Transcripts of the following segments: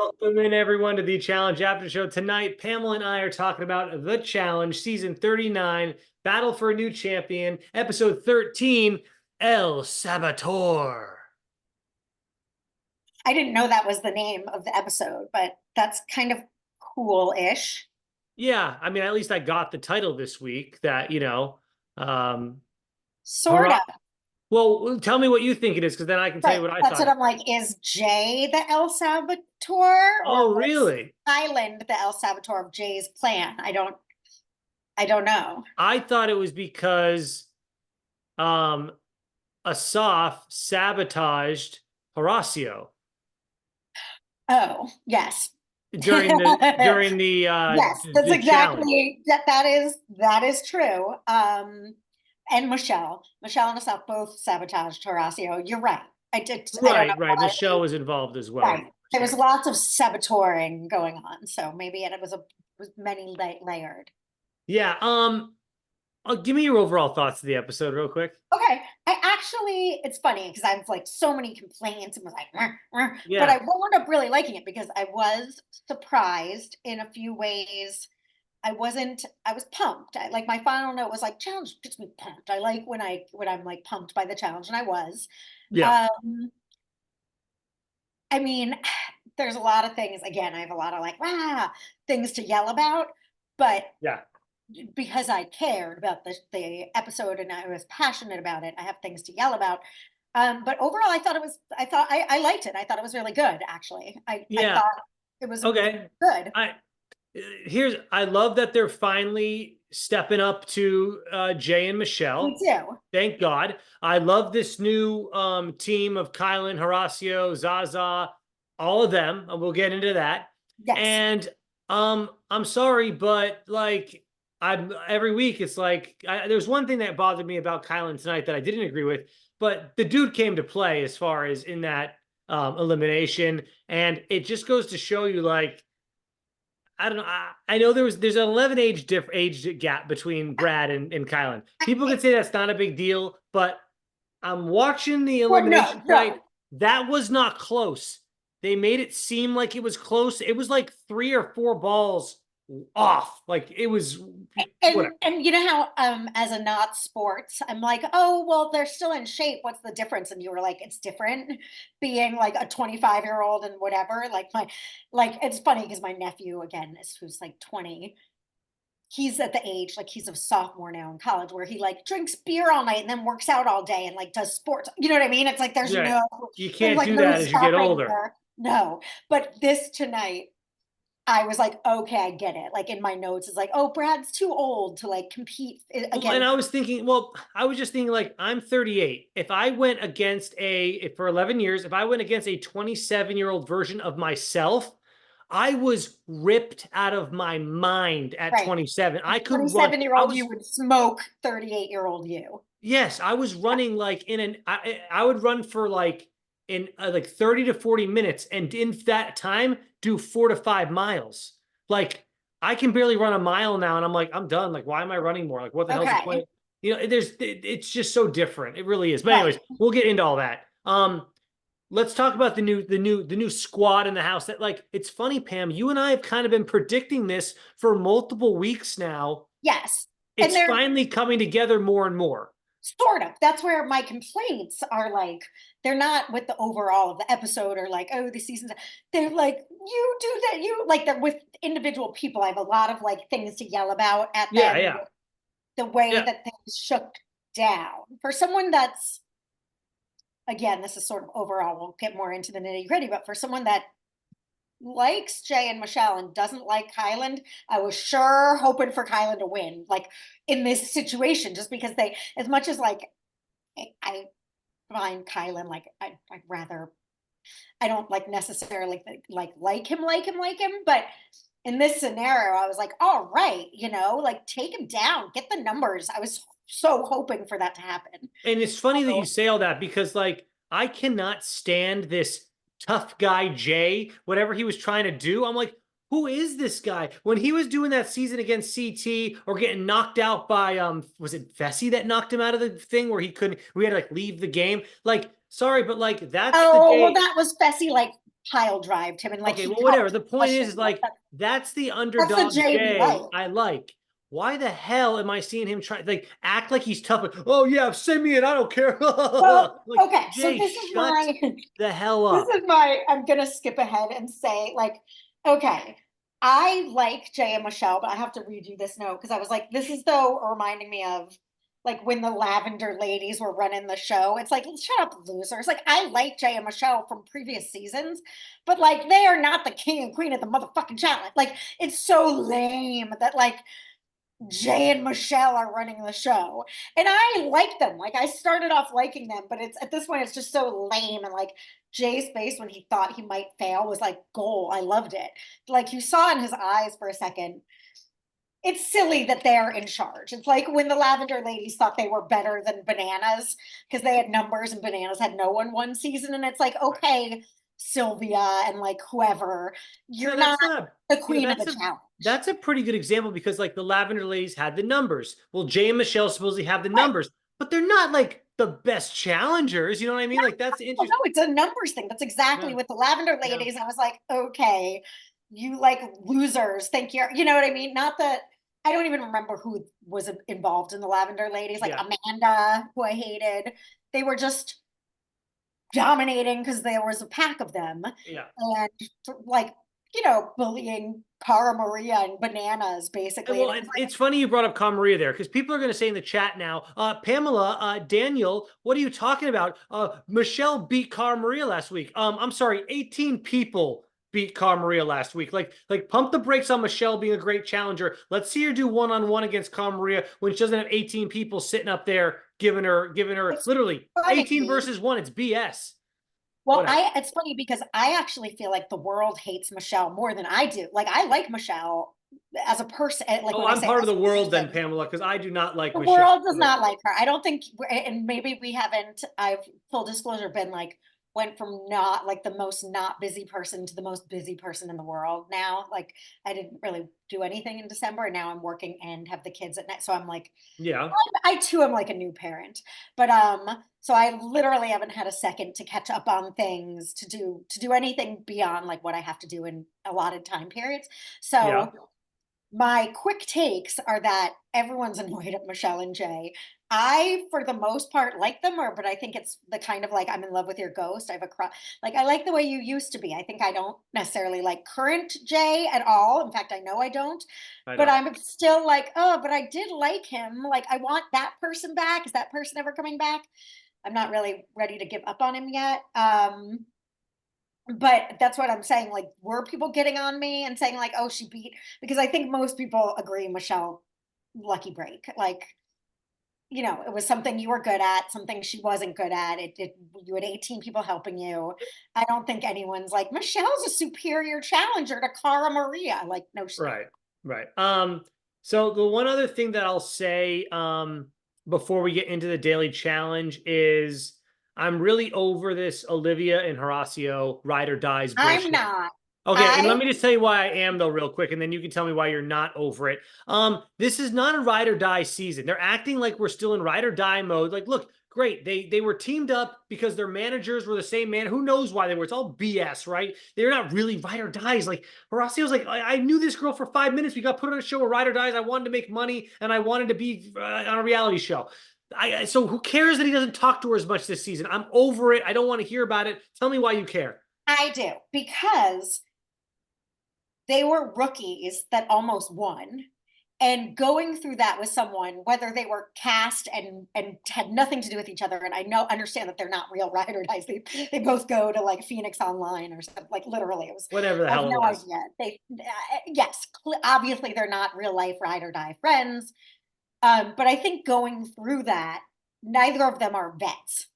Welcome in everyone to the Challenge After Show. Tonight, Pamela and I are talking about The Challenge, Season 39, Battle for a New Champion, Episode 13, El Saboteur. I didn't know that was the name of the episode, but that's kind of cool-ish. Yeah, I mean, at least I got the title this week that, Sort of. well, tell me what you think it is, because then I can tell you Right. what I That's what thought. I'm like. Is Jay the El Saboteur, or Oh, was really? Kyland the El Saboteur of Jay's plan? I don't know. I thought it was because um Assaf sabotaged Horacio Oh, yes. during the Yes, that's the challenge. exactly that is true. And Michelle and Assaf both sabotaged Horacio. You're right. I don't know Right. why. Michelle was involved as well. Right. There was lots of saboteuring going on, so maybe it was many layered. Yeah. Give me your overall thoughts of the episode, real quick. Okay, it's funny because I have like so many complaints and was like, "Rah, rah," but Yeah. I wound up really liking it because I was surprised in a few ways. I was pumped. Like my final note was like, challenge gets me pumped. I like when I'm like pumped by the challenge, and I was. Yeah. Um, I mean, there's a lot of things. Again, I have a lot of like, things to yell about, but Yeah. because I cared about the episode and I was passionate about it, I have things to yell about. But overall, I liked it. I thought it was really good, actually. I Yeah. thought it was Okay. good. I love that they're finally stepping up to Jay and Me Michelle. too. Thank God. I love this new team of Kylan, Horacio, Zaza, all of them. And we'll get into that. Yes. And I'm sorry, but like I'm every week it's like there's one thing that bothered me about Kylan tonight that I didn't agree with, but the dude came to play as far as in that elimination, and it just goes to show you like I don't know. I know there's an 11 age gap between Brad and Kylan. People could say that's not a big deal, but I'm watching the Well, no, elimination no. tonight. That was not close. They made it seem like it was close. It was like 3 or 4 balls off. Like it was whatever. And you know how as a not sports, I'm like, oh well, they're still in shape. What's the difference? And you were like, it's different being like a 25-year-old and whatever. Like it's funny because my nephew again is who's like 20. He's at the age like he's a sophomore now in college where he like drinks beer all night and then works out all day and like does sports. You know what I mean? It's like Right. You there's can't like do no that as you get stopping older. there. No, but this tonight I was like, okay, I get it. Like in my notes, it's like, oh, Brad's too old to like compete Well, and against. I was just thinking, like, I'm 38. If I went against for 11 years, if I went against a 27-year-old version of myself, I was ripped out of my mind at Right. 27. I could run. 27-year-old you would smoke 38-year-old you. Yes, I was running like I would run for like in like 30 to 40 minutes, and in that time do 4 to 5 miles. Like I can barely run a mile now, and I'm like, I'm done. Like, why am I running more? Like, what the hell's the Okay. point? It's just so different. It really is. But Right. anyways, we'll get into all that. Let's talk about the new squad in the house. That like it's funny, Pam. You and I have kind of been predicting this for multiple weeks now. Yes. And It's they're finally coming together more and more. sort of. That's where my complaints are like, they're not with the overall of the episode or like, oh, the season's. They're like, you do that. You like that with individual people. I have a lot of like things to yell about at Yeah, them. yeah. The way Yeah. that things shook down for someone that's again, this is sort of overall, we'll get more into the nitty gritty, but for someone that likes Jay and Michelle and doesn't like Kyland, I was sure hoping for Kyland to win, like in this situation, just because they, as much as like, I find Kyland, like, I'd rather, I don't like necessarily like him, but in this scenario, I was like, all right, like take him down, get the numbers. I was so hoping for that to happen. And it's funny that you So, say all that because like I cannot stand this tough guy Jay, whatever he was trying to do. I'm like, who is this guy? When he was doing that season against CT or getting knocked out by was it Fessy that knocked him out of the thing where we had to like leave the game? Like, sorry, but like that's the oh, well, day. that was Fessy like pile drived him and like Okay, he well, cut whatever. The point pushing. is like that's the That's the underdog Jay we like. Jay I like. Why the hell am I seeing him try like act like he's tough? Like, oh yeah, send me in. I don't care. Well, Like okay, so Jay, this is shut my the hell this up. is my I'm gonna skip ahead and say, like, okay, I like Jay and Michelle, but I have to read you this note because I was like, this is though reminding me of like when the Lavender ladies were running the show. It's like, shut up, losers. Like, I like Jay and Michelle from previous seasons, but like they are not the king and queen of the motherfucking challenge. Like, it's so lame that like Jay and Michelle are running the show. And I like them. Like I started off liking them, but it's at this point it's just so lame. And like Jay's face when he thought he might fail was like goal. I loved it. Like you saw in his eyes for a second. It's silly that they're in charge. It's like when the Lavender ladies thought they were better than Bananas because they had numbers and Bananas had no one season. And it's like, okay, Sylvia and like whoever, No, you're not that's not. the You know, queen of the challenge. that's a pretty good example because like the Lavender Ladies had the numbers. Well, Jay and Michelle supposedly have the Right. numbers, but they're not like the best challengers. You know what I mean? Like that's Oh, interesting. no, it's a numbers thing. That's exactly Yeah, with the Lavender yeah, ladies. I was like, okay, you like losers think you know what I mean? Not that I don't even remember who was involved in the Lavender ladies, like yeah, Amanda, who I hated. They were just dominating because there was a pack of them yeah. and like, bullying Cara Maria and Bananas basically. And Well, it was it's funny you brought up Maria there because people are going to say in the chat now, Pamela, Daniel, what are you talking about? Michelle beat Maria last week. I'm sorry, 18 people beat Maria last week. Like pump the brakes on Michelle being a great challenger. Let's see her do one-on-one against Maria when she doesn't have 18 people sitting up there giving her it's literally 18 funny. versus 1. It's BS. Well, Whatever. it's funny because I actually feel like the world hates Michelle more than I do. Like I like Michelle as a person, like Oh, when I I'm say part of as the a world then, person, Pamela, because I do not like the Michelle. world does So not like her. I don't think, and maybe we haven't, I've full disclosure been like, went from not like the most not busy person to the most busy person in the world now. Like I didn't really do anything in December and now I'm working and have the kids at night. So I'm like, yeah, I too am like a new parent, but so I literally haven't had a second to catch up on things to do anything beyond like what I have to do in allotted time periods. yeah. So my quick takes are that everyone's annoyed at Michelle and Jay. I, for the most part, like them, but I think it's the kind of like I'm in love with your ghost. I have a crush. Like I like the way you used to be. I think I don't necessarily like current Jay at all. In fact, I know I don't. I But don't. I'm still like, oh, but I did like him. Like I want that person back. Is that person ever coming back? I'm not really ready to give up on him yet. But that's what I'm saying. Like, were people getting on me and saying like, "Oh, she beat"? Because I think most people agree Michelle lucky break. Like, it was something you were good at, something she wasn't good at. It you had 18 people helping you. I don't think anyone's like Michelle's a superior challenger to Cara Maria. Like, no, she's not. Right, right. So the one other thing that I'll say, before we get into the daily challenge is I'm really over this Olivia and Horacio ride or dies I'm bullshit. not. Okay, and I let me just tell you why I am though, real quick, and then you can tell me why you're not over it. This is not a ride or die season. They're acting like we're still in ride or die mode. Like, look, great. They were teamed up because their managers were the same man. Who knows why they were? It's all BS, right? They're not really ride or dies. Like Horacio's like, I knew this girl for 5 minutes. We got put on a show of ride or dies. I wanted to make money and I wanted to be on a reality show. So who cares that he doesn't talk to her as much this season? I'm over it. I don't want to hear about it. Tell me why you care. I do because they were rookies that almost won. And going through that with someone, whether they were cast and had nothing to do with each other, and I understand that they're not real ride or dies. They both go to like Phoenix Online or something. Like literally, it was. Whatever the I have hell it no was. idea. Yes, obviously they're not real life ride or die friends. But I think going through that, neither of them are vets.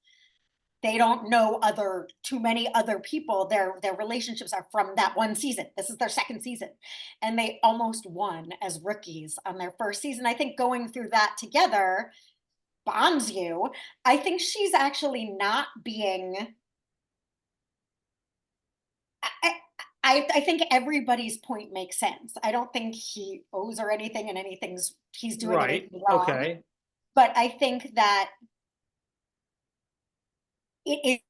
They don't know too many other people. Their relationships are from that one season. This is their second season, and they almost won as rookies on their first season. I think going through that together bonds you. I think she's actually not being. I, I think everybody's point makes sense. I don't think he owes her anything, and he's doing Right. anything wrong. Okay. But I think that it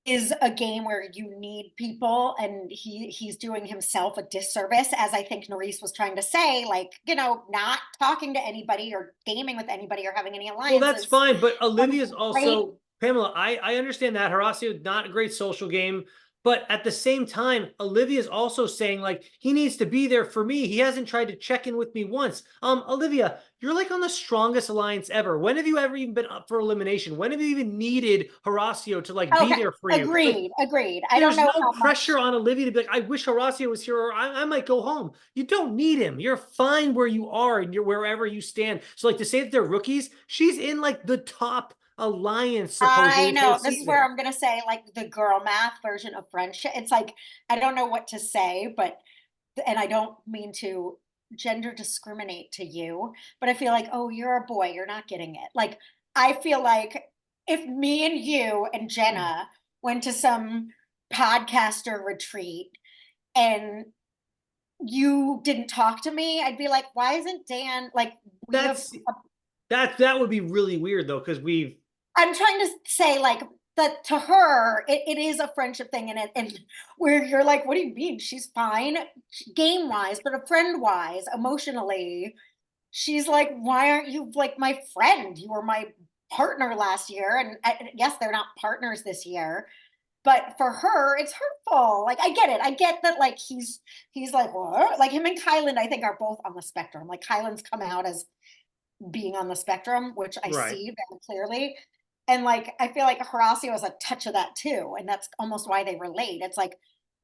is a game where you need people, and he's doing himself a disservice, as I think Nerys was trying to say, like, not talking to anybody or gaming with anybody or having any Well, that's alliances. fine, but Um, Olivia's great. also Pamela. I understand that Horacio not a great social game, but at the same time, Olivia's also saying like he needs to be there for me. He hasn't tried to check in with me once. Olivia, you're like on the strongest alliance ever. When have you ever even been up for elimination? When have you even needed Horacio to like be Okay, there for you? Like, agreed. I don't there's know no how pressure much. on Olivia to be like, I wish Horacio was here, or I might go home. You don't need him. You're fine where you are and you're wherever you stand. So, like, to say that they're rookies, she's in like the top alliance supposedly I this whole know this is where season. I'm gonna say, like, the girl math version of friendship. It's like I don't know what to say, but and I don't mean to gender discriminate to you, but I feel like, oh, you're a boy, you're not getting it. Like, I feel like if me and you and Jenna went to some podcaster retreat and you didn't talk to me, I'd be like, why isn't Dan like we have That's that would be really weird though, because we've I'm trying to say like that to her, it is a friendship thing, and where you're like, what do you mean? She's fine game wise, but a friend wise, emotionally, she's like, why aren't you like my friend? You were my partner last year, and yes, they're not partners this year. But for her, it's hurtful. Like I get it. I get that. Like he's like what? Like him and Kyland, I think are both on the spectrum. Like Kyland's come out as being on the spectrum, which I right. see very clearly. And like I feel like Horacio has a touch of that too. And that's almost why they relate. It's like,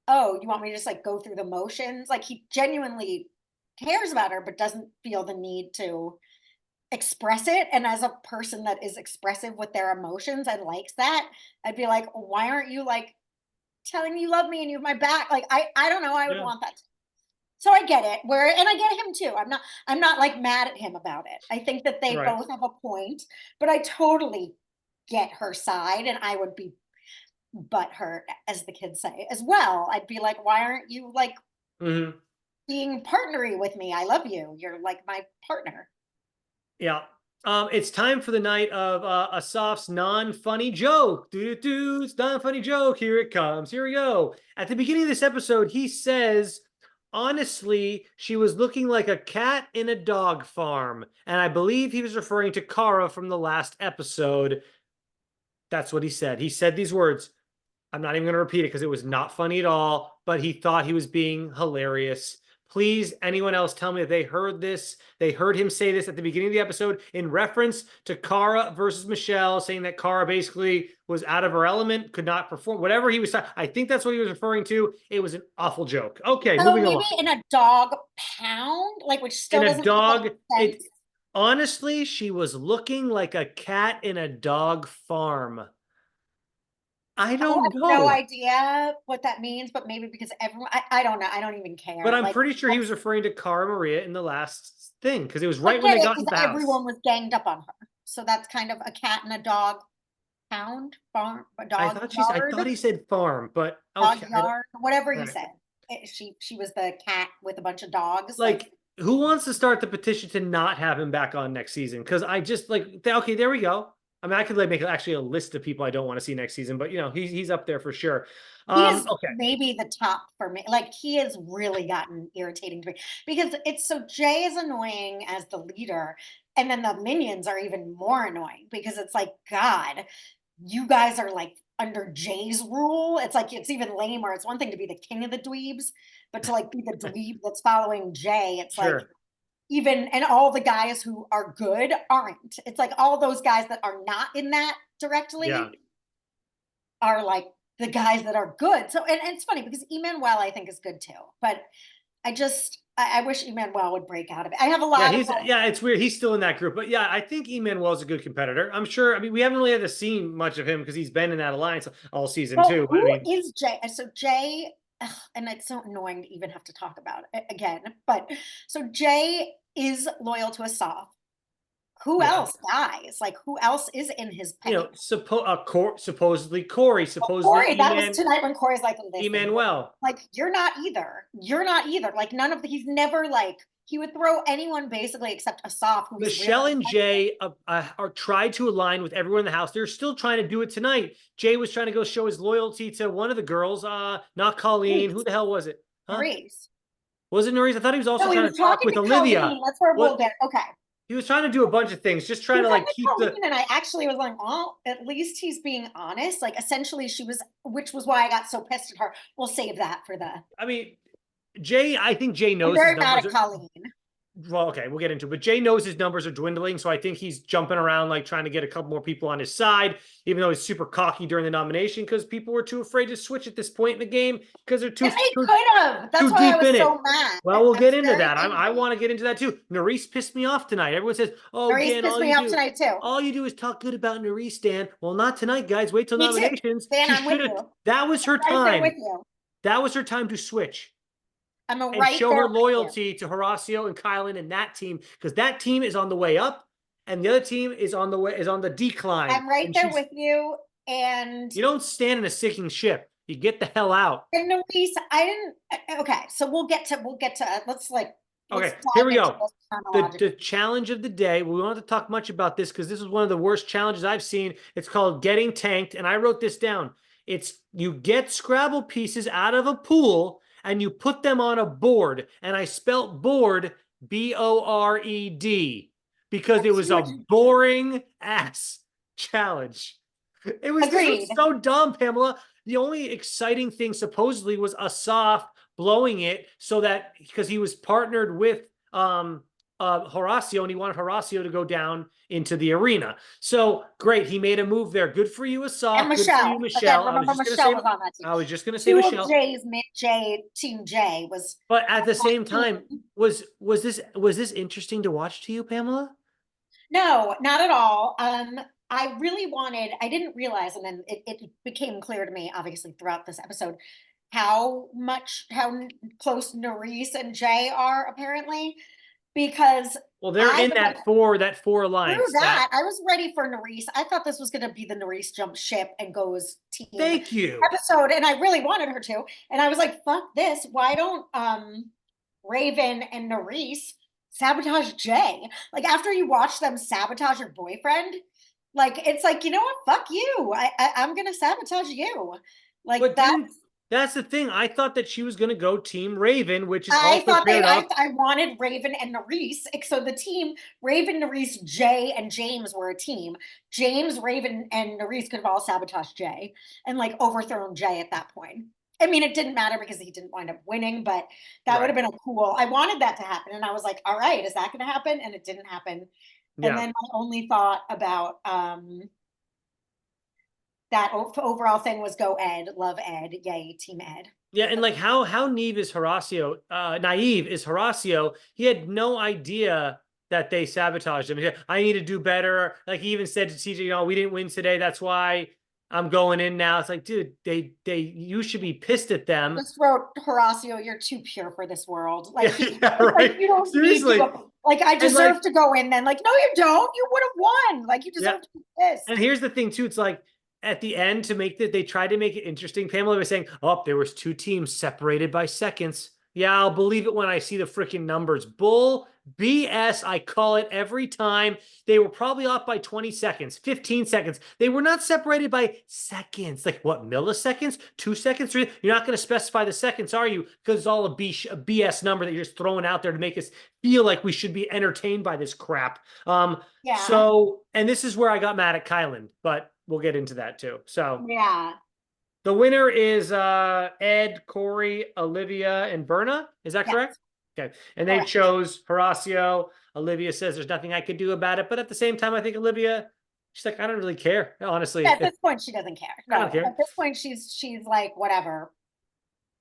oh, you want me to just like go through the motions? Like he genuinely cares about her, but doesn't feel the need to express it. And as a person that is expressive with their emotions and likes that, I'd be like, why aren't you like telling me you love me and you have my back? Like I don't know, I would Yeah. want that. So I get it. Where and I get him too. I'm not like mad at him about it. I think that they Right. both have a point, but I totally get her side, and I would be butthurt, as the kids say, as well. I'd be like, why aren't you like Hmm. being partnery with me? I love you. You're like my partner. Yeah. It's time for the night of Assaf's non-funny joke. Do it's non-funny joke. Here it comes. Here we go. At the beginning of this episode, he says, honestly, she was looking like a cat in a dog farm. And I believe he was referring to Kara from the last episode. That's what he said. He said these words. I'm not even going to repeat it because it was not funny at all, but he thought he was being hilarious. Please, anyone else tell me if they heard this. They heard him say this at the beginning of the episode in reference to Cara versus Michelle, saying that Cara basically was out of her element, could not perform, whatever he was. I think that's what he was referring to. It was an awful joke. Okay, So moving maybe along. in a dog pound, like which In still a doesn't make dog, any it sense. honestly, she was looking like a cat in a dog farm. I I don't have no know. idea what that means, but maybe because everyone, I don't know. I don't even But care. I'm Like, pretty sure he was referring to Cara Maria in the last thing because it was I right when get they it got into because the house. everyone was ganged up on her. So that's kind of a cat and a dog pound, farm, a dog I yard, thought he said farm, but dog okay. yard, whatever you Right. said. She was the cat with a bunch of dogs. Like, Like, who wants to start the petition to not have him back on next season? Because I just like, okay, there we go. I mean, I could like make actually a list of people I don't want to see next season, but he's up there for sure. he is Okay. maybe the top for me. Like, he has really gotten irritating to me because it's so Jay is annoying as the leader. And then the minions are even more annoying because it's like, God, you guys are like under Jay's rule. It's like it's even lamer. It's one thing to be the king of the dweebs, but to like be the dweeb that's following Jay, it's like Sure. even and all the guys who are good aren't. It's like all those guys that are not in that Yeah. directly are like the guys that are good. So and it's funny because Emmanuel I think is good too, but I wish Emmanuel would break out of it. I have a Yeah, lot of like, it's weird. He's still in that group. But yeah, I think Emmanuel's a good competitor. I'm sure. I mean, we haven't really had to see much of him because he's been in that alliance all season well, too. But I who mean, is Jay? So Jay, ugh, and it's so annoying to even have to talk about it again. But so Jay is loyal to Assaf. Who yeah. else dies? Like who else is in his pipe? Supposedly Corey, supposedly Corey, that was tonight when Corey's like, listen, Emmanuel. like you're not either. You're not either. Like none of he's never like he would throw anyone basically except Assaf, who he's Michelle really and Jay are tried to align with everyone in the house. They're still trying to do it tonight. Jay was trying to go show his loyalty to one of the girls, not Colleen. Who the hell was it? Huh? Maurice. Was it Norris? I thought he was also No, he trying was to talk talking with to Olivia. Colleen. That's where What? we'll get. Okay. He was trying to do a bunch of things, just He trying was to like talking keep the. Colleen, and I actually was like, oh, at least he's being honest. Like, essentially, she was, which was why I got so pissed at her. We'll save that for the. I mean, Jay. I think Jay I'm knows very his mad numbers. at Colleen. Well, okay, we'll get into it. But Jay knows his numbers are dwindling, so I think he's jumping around, like trying to get a couple more people on his side, even though he's super cocky during the nomination because people were too afraid to switch at this point in the game because they're too, And they too, could have. That's too why I deep in was it. so mad. Well, we'll I get was into very that. I angry. want to get into that too. Nerys pissed me off tonight. Everyone says, "Oh, Maurice Dan, pissed me off tonight too. all you do is talk good about Nerys, Dan." Well, not tonight, guys. Wait till Me too. nominations. Dan, She I'm with should have. you. That was her I'm right there time. with you. That was her time to switch I'm and right show there her with you. loyalty to Horacio and Kyland and that team, because that team is on the way up and the other team is on the decline. I'm right And there with you. And you don't stand in a sinking ship. You get the hell out. and Maurice, I didn't. Okay, so we'll get to. Let's like. Okay, let's here we dive into go. this chronologically. The challenge of the day. We don't have to talk much about this because this is one of the worst challenges I've seen. It's called getting tanked, and I wrote this down. It's you get Scrabble pieces out of a pool and you put them on a board, and I spelt board BORED because it was a boring ass challenge. It was, this was so dumb, Pamela. The only exciting thing supposedly was Assaf blowing it so that because he was partnered with Horacio and he wanted Horacio to go down into the arena. So great, he made a move there. Good for you, Assaf. And Michelle. Good for you, Michelle. Again, remember Michelle was on that team. I was just going to say Two Michelle. of Jay's team J was. But at the same time, was this interesting to watch to you, Pamela? No, not at all. I really wanted, I didn't realize, and then it became clear to me, obviously, throughout this episode, how close Nerys and Jay are, apparently, because well, they're in that four alliance. Through that, I was ready for Nerys. I thought this was going to be the Nerys jump ship and goes team. Thank you. Episode, and I really wanted her to, and I was like, "Fuck this! Why don't Raven and Nerys sabotage Jay? Like after you watch them sabotage your boyfriend." Like, it's like, you know what? Fuck you. I'm going to sabotage you. Like, but that's the thing. I thought that she was going to go team Raven, which is I thought I wanted Raven and Nerys. So the team, Raven, Nerys, Jay, and James were a team. James, Raven, and Nerys could have all sabotaged Jay and like overthrown Jay at that point. I mean, it didn't matter because he didn't wind up winning, but that would have been a cool, I wanted that to happen. And I was like, all right, is that going to happen? And it didn't happen. And then my only thought about that overall thing was go Ed, love Ed, yay, team Ed. Yeah, and like how naive is Horacio? He had no idea that they sabotaged him. I need to do better. Like he even said to TJ, we didn't win today. That's why I'm going in now. It's like, dude, you should be pissed at them. Just wrote Horacio, you're too pure for this world. Like, right. Like, you don't seriously. Like I deserve to go in then. Like, no, you don't. You would have won. Like you deserve to be pissed. And here's the thing too. It's like at the end they tried to make it interesting. Pamela was saying, oh, there was two teams separated by seconds. Yeah, I'll believe it when I see the freaking numbers. Bull BS. I call it every time. They were probably off by 20 seconds, 15 seconds. They were not separated by seconds. Like what, milliseconds? 2 seconds? You're not going to specify the seconds, are you? Because it's all a BS number that you're just throwing out there to make us feel like we should be entertained by this crap. So, and this is where I got mad at Kyland, but we'll get into that too. So yeah. The winner is Ed, Corey, Olivia, and Berna. Is that correct? Okay. And they chose Horacio. Olivia says there's nothing I could do about it. But at the same time, I think Olivia, she's like, I don't really care, honestly. Yeah, at this point, she doesn't care. No, I don't care. At this point, she's like, whatever.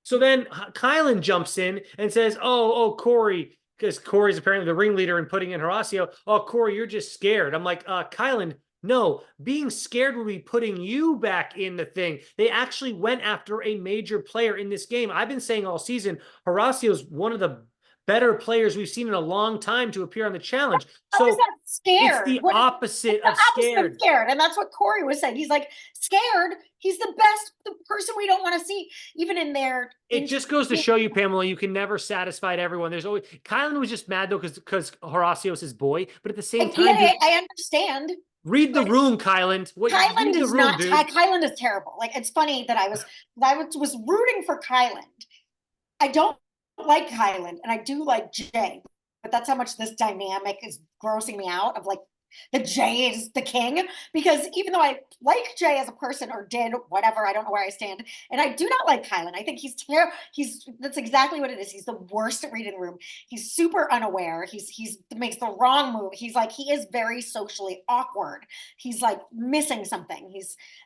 So then Kyland jumps in and says, oh, Corey, because Corey's apparently the ringleader in putting in Horacio. Oh, Corey, you're just scared. I'm like, Kyland, no, being scared would be putting you back in the thing. They actually went after a major player in this game. I've been saying all season, Horacio's one of the better players we've seen in a long time to appear on the challenge. How is So that scared? it's the What, opposite the of opposite scared. of scared. And that's what Corey was saying. He's like, scared. He's the best, the person we don't want to see, even in their. It just goes to show you, Pamela, you can never satisfy everyone. There's always Kyland was just mad though because Horacio's his boy, but at the same time, dude, I understand. Read the room, Kyland. Kyland is room, not. dude. Kyland is terrible. Like, it's funny that I was rooting for Kyland. I don't like Kyland, and I do like Jay, but that's how much this dynamic is grossing me out. Of like, the Jay is the king, because even though I like Jay as a person, or did, whatever, I don't know where I stand, and I do not like Kyland. I think he's terrible. That's exactly what it is. He's the worst at reading the room. He's super unaware. He's makes the wrong move. He is very socially awkward. He's like missing something.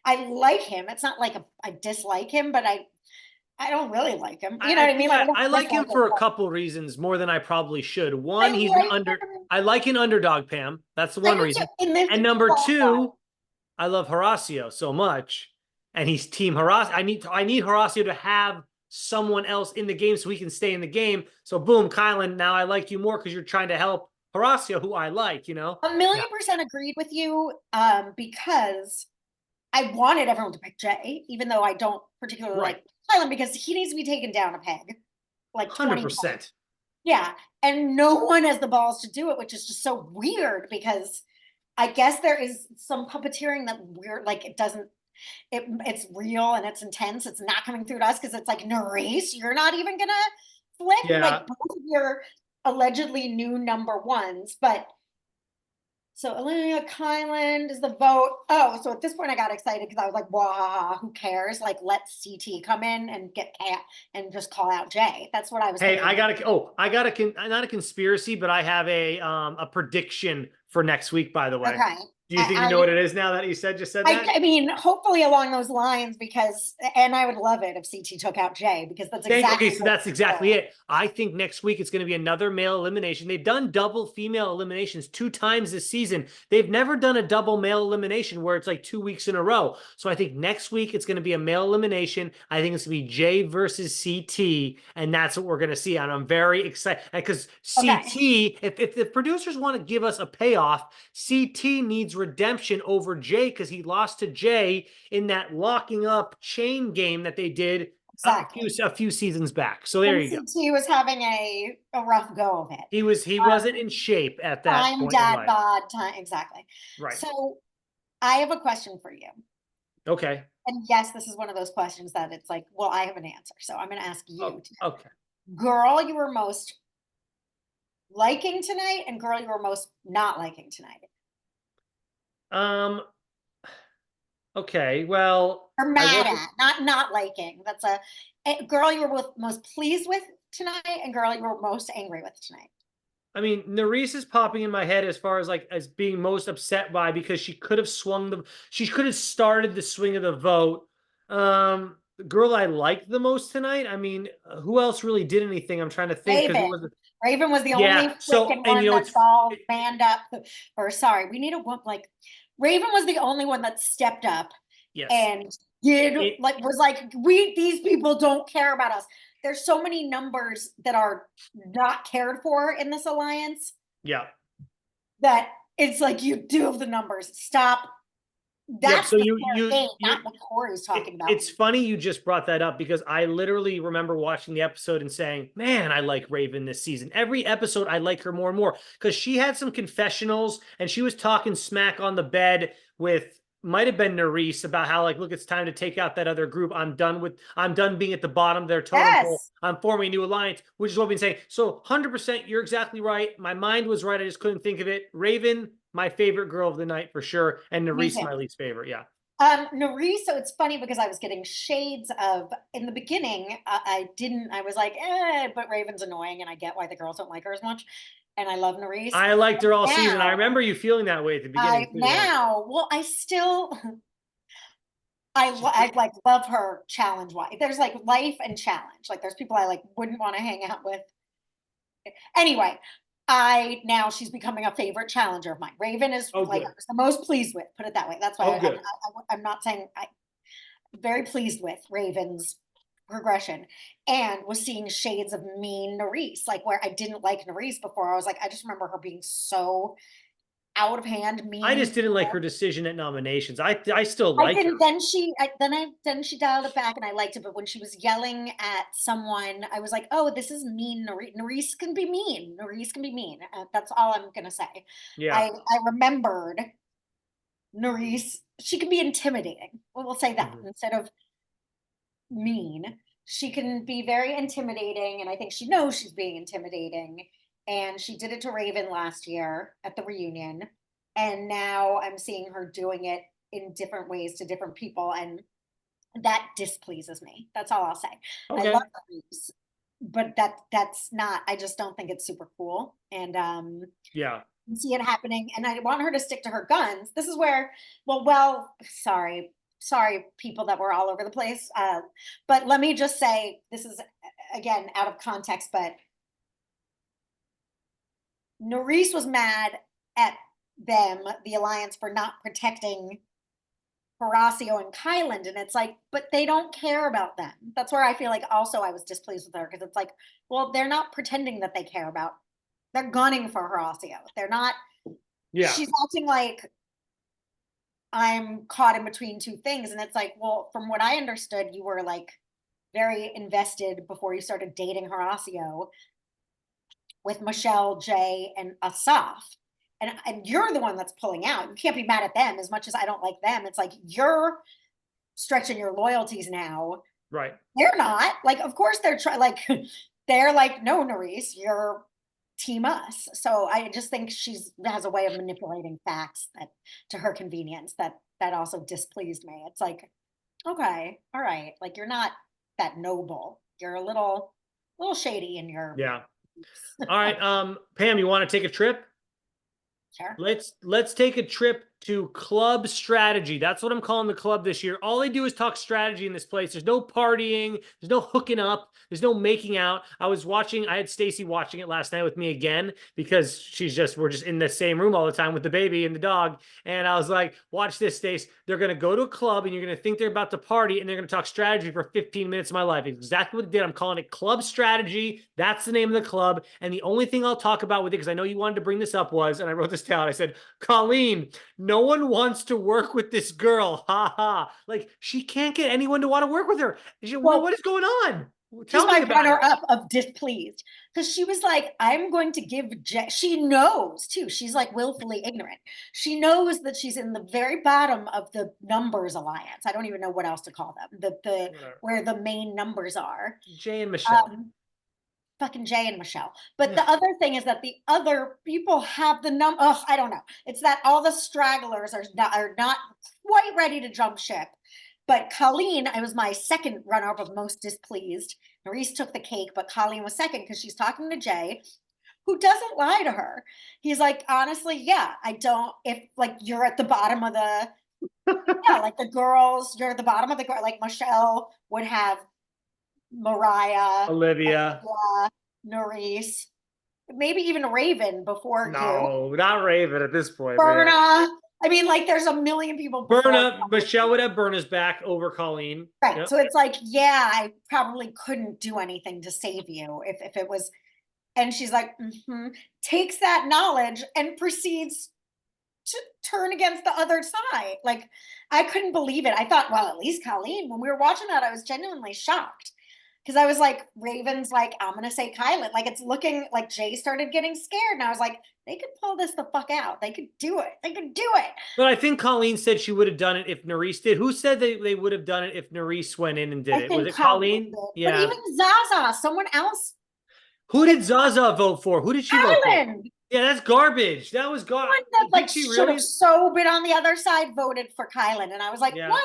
I like him. It's not like I dislike him, but I don't really like him. You know what I mean? Like, I like him for a couple reasons more than I probably should. One, I like an underdog, Pam. That's the one reason. And number two, I love Horacio so much, and he's team Horacio. I need Horacio to have someone else in the game so he can stay in the game. So boom, Kyland, now I like you more because you're trying to help Horacio, who I like. You know, 1,000,000% agreed with you. Because I wanted everyone to pick Jay, even though I don't particularly like Kyland, because he needs to be taken down a peg, like 100%. Yeah, and no one has the balls to do it, which is just so weird, because I guess there is some puppeteering that weird, like it's real and it's intense. It's not coming through to us because it's like, Nerese, you're not even gonna flip, like both of your allegedly new number ones, but. So Olivia, Kyland is the vote. Oh, so at this point I got excited because I was like, "Wow, who cares? Like, let CT come in and get and just call out Jay." That's what I was. Hey, I got not a conspiracy, but I have a prediction for next week. By the way, okay. Do you think you know what it is now that you just said that? I mean, hopefully along those lines, and I would love it if CT took out Jay, because that's exactly. Okay, so that's exactly it. I think next week it's going to be another male elimination. They've done double female eliminations 2 times this season. They've never done a double male elimination where it's like 2 weeks in a row. So I think next week it's going to be a male elimination. I think it's going to be Jay versus CT, and that's what we're going to see. And I'm very excited because CT, if the producers want to give us a payoff, CT needs redemption over Jay because he lost to Jay in that locking up chain game that they did a few seasons back. So there you go. He was having a rough go of it. He wasn't in shape at that time, point. Dad bod time, exactly. Right. So I have a question for you. Okay. And yes, this is one of those questions that it's like, well, I have an answer, so I'm going to ask you. Okay. Girl you were most liking tonight, and girl you were most not liking tonight. Okay, well, or mad at, not liking. That's a girl you were most pleased with tonight, and girl you were most angry with tonight. I mean, Nerese is popping in my head as far as as being most upset by, because she could have she could have started the swing of the vote. The girl I liked the most tonight, I mean, who else really did anything? I'm trying to think. Raven was the only one that's all banned up. Or sorry, we need a one like Raven was the only one that stepped up and was like, these people don't care about us. There's so many numbers that are not cared for in this alliance. Yeah. That it's like, you do have the numbers. Stop. That's so not what Corey's talking about. It's funny you just brought that up, because I literally remember watching the episode and saying, man, I like Raven this season. Every episode, I like her more and more, because she had some confessionals and she was talking smack on the bed with, might have been Nerese, about how look, it's time to take out that other group. I'm done being at the bottom of their totem pole. I'm forming a new alliance, which is what we've been saying. So 100%, you're exactly right. My mind was right. I just couldn't think of it. Raven, my favorite girl of the night for sure. And Nerese, my least favorite. Yeah. Nerese, so it's funny because I was getting shades of, in the beginning, I was like, but Raven's annoying, and I get why the girls don't like her as much. And I love Nerese. I liked her all season. I remember you feeling that way at the beginning. I still, I love her challenge wise. There's life and challenge. There's people I wouldn't want to hang out with. Anyway, now she's becoming a favorite challenger of mine. Raven is I was the most pleased with, put it that way. That's why I'm not saying I'm very pleased with Raven's progression, and was seeing shades of mean Nerys, like where I didn't like Nerys before. I was like, I just remember her being so out of hand, I mean. just didn't like her decision at nominations. I still I like her. didn't. Then she dialed it back, and I liked it. But when she was yelling at someone, I was like, "Oh, this is mean." Nerys can be mean. Nerys can be mean. That's all I'm gonna say. Yeah. I remembered Nerys. She can be intimidating. We'll say that Mhm. instead of mean. She can be very intimidating, and I think she knows she's being intimidating. And she did it to Raven last year at the reunion. And now I'm seeing her doing it in different ways to different people. And that displeases me. That's all I'll say. I love Okay. Reeves, but that's not, I just don't think it's super cool. And Yeah. see it happening, and I want her to stick to her guns. This is where, well, sorry, people that were all over the place. But let me just say, this is again out of context, but Nerys was mad at them, the alliance, for not protecting Horacio and Kyland, and it's like, but they don't care about them. That's where I feel like also I was displeased with her, because it's like, well, they're not pretending that they care about. They're gunning for Horacio. They're not. Yeah. She's acting like I'm caught in between two things. And it's like, well, from what I understood, you were like very invested before you started dating Horacio with Michelle, Jay, and Assaf. And you're the one that's pulling out. You can't be mad at them as much as I don't like them. It's like you're stretching your loyalties now. Right. They're not. Like, of course they're trying, like, they're like, no, Nerys, you're team us. So I just think she's has a way of manipulating facts that to her convenience that also displeased me. It's like, okay, all right, like you're not that noble. You're a little shady in your Yeah. All right. Pam, you want to take a trip? sure. Let's take a trip to club strategy. That's what I'm calling the club this year. All they do is talk strategy in this place. There's no partying, there's no hooking up, there's no making out. I had Stacy watching it last night with me again because we're just in the same room all the time with the baby and the dog. And I was like, watch this, Stace. They're gonna go to a club and you're gonna think they're about to party and they're gonna talk strategy for 15 minutes of my life. Exactly what they did. I'm calling it club strategy. That's the name of the club. And the only thing I'll talk about with it, because I know you wanted to bring this up, was, and I wrote this down, I said, Colleen, no one wants to work with this girl. Ha ha. Like, she can't get anyone to want to work with her. Well, What is going on? she's Tell me my about runner it. up of displeased, because she was like, I'm going to give she knows too. She's like willfully ignorant. She knows that she's in the very bottom of the numbers alliance. I don't even know what else to call them. The Whatever. where the main numbers are. Jay and Michelle. Fucking Jay and Michelle. But Yeah. the other thing is that the other people have the I don't know. It's that all the stragglers are not quite ready to jump ship. But Colleen, I was my second runner-up of most displeased. Nerys took the cake, but Colleen was second because she's talking to Jay, who doesn't lie to her. He's like, honestly, yeah, I don't. If like you're at the bottom of the, yeah, like the girls, you're at the bottom of the, like Michelle would have Mariah, Olivia. Nerys, maybe even Raven before you. No, not Raven at this point, but yeah. Berna. I mean, like, there's a million people before. Berna, Michelle would have Berna's back over Colleen. Right. Yep. So it's like, yeah, I probably couldn't do anything to save you if it was. And she's like, takes that knowledge and proceeds to turn against the other side. Like, I couldn't believe it. I thought, well, at least Colleen, when we were watching that, I was genuinely shocked. Because I was like, Raven's like, I'm gonna say Kyland. Like, it's looking like Jay started getting scared. And I was like, they could pull this the fuck out. They could do it. They could do it. But I think Colleen said she would have done it if Nerys did. Who said they would have done it if Nerys went in and did I it? Was think it Colleen Colleen? did. But Yeah. even Zaza, someone else, Who did Zaza vote for? Who did she vote for? Kyland, Yeah, that's garbage. That was someone garbage. that like Did she should have really? so been on the other side voted for Kyland. And I was like, Yeah. what?